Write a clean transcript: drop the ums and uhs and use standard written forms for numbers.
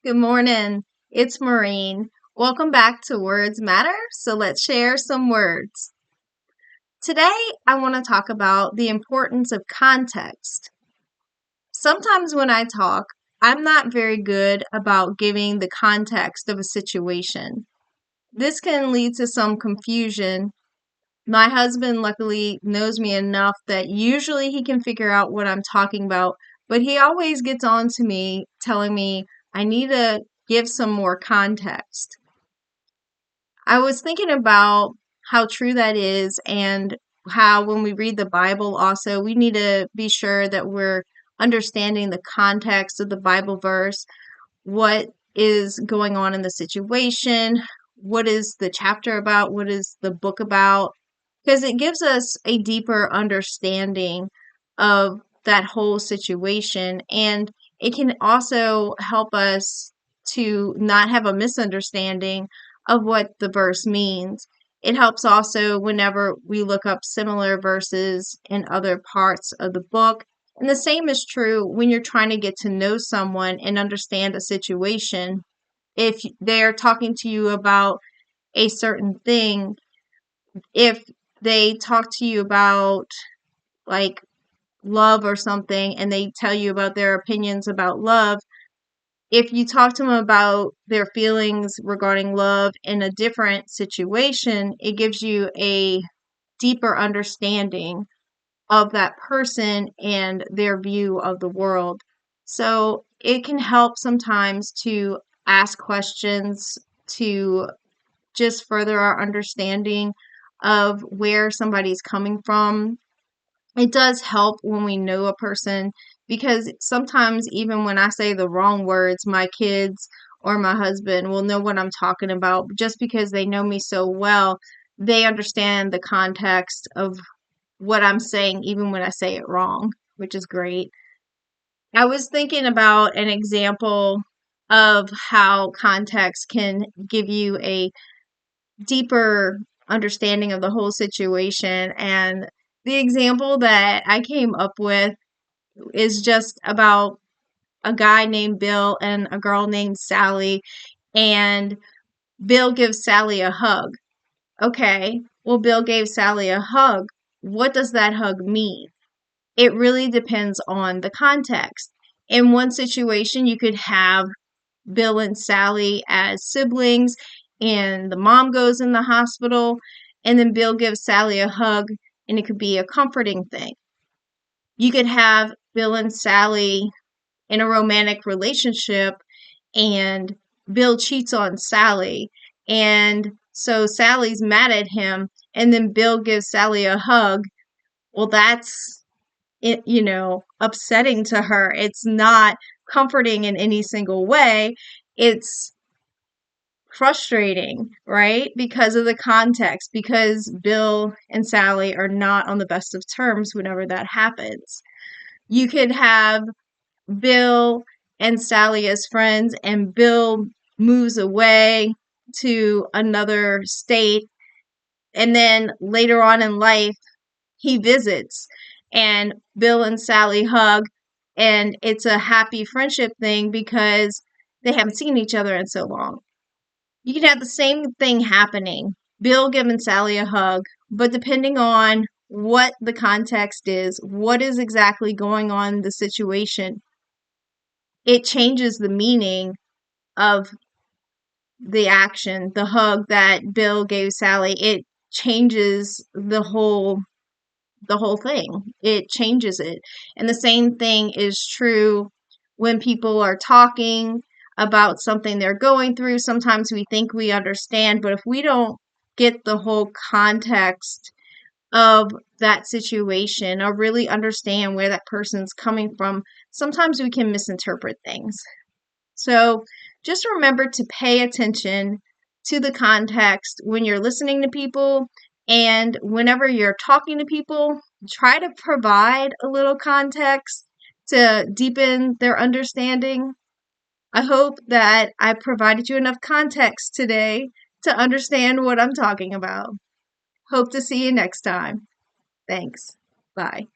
Good morning. It's Maureen. Welcome back to Words Matter. So let's share some words. Today, I want to talk about the importance of context. Sometimes when I talk, I'm not very good about giving the context of a situation. This can lead to some confusion. My husband luckily knows me enough that usually he can figure out what I'm talking about, but he always gets on to me telling me I need to give some more context. I was thinking about how true that is and how when we read the Bible also, we need to be sure that we're understanding the context of the Bible verse, what is going on in the situation, what is the chapter about, what is the book about, because it gives us a deeper understanding of that whole situation, and it can also help us to not have a misunderstanding of what the verse means. It helps also whenever we look up similar verses in other parts of the book. And the same is true when you're trying to get to know someone and understand a situation. If they're talking to you about a certain thing, if they talk to you about like love or something and they tell you about their opinions about love, if you talk to them about their feelings regarding love in a different situation, it gives you a deeper understanding of that person and their view of the world. So it can help sometimes to ask questions to just further our understanding of where somebody's coming from. It does help when we know a person because sometimes, even when I say the wrong words, my kids or my husband will know what I'm talking about just because they know me so well. They understand the context of what I'm saying, even when I say it wrong, which is great. I was thinking about an example of how context can give you a deeper understanding of the whole situation. And the example that I came up with is just about a guy named Bill and a girl named Sally. And Bill gives Sally a hug. Okay, well, Bill gave Sally a hug. What does that hug mean? It really depends on the context. In one situation, you could have Bill and Sally as siblings, and the mom goes in the hospital, and then Bill gives Sally a hug, and it could be a comforting thing. You could have Bill and Sally in a romantic relationship, and Bill cheats on Sally, and so Sally's mad at him, and then Bill gives Sally a hug. Well, that's it, upsetting to her. It's not comforting in any single way. It's frustrating, right? Because of the context, because Bill and Sally are not on the best of terms whenever that happens. You could have Bill and Sally as friends, and Bill moves away to another state, and then later on in life, he visits, and Bill and Sally hug, and it's a happy friendship thing because they haven't seen each other in so long. You can have the same thing happening. Bill giving Sally a hug, but depending on what the context is, what is exactly going on in the situation, it changes the meaning of the action. The hug that Bill gave Sally, it changes the whole thing. It changes it. And the same thing is true when people are talking about something they're going through. Sometimes we think we understand, but if we don't get the whole context of that situation or really understand where that person's coming from, sometimes we can misinterpret things. So just remember to pay attention to the context when you're listening to people, and whenever you're talking to people, try to provide a little context to deepen their understanding. I hope that I provided you enough context today to understand what I'm talking about. Hope to see you next time. Thanks. Bye.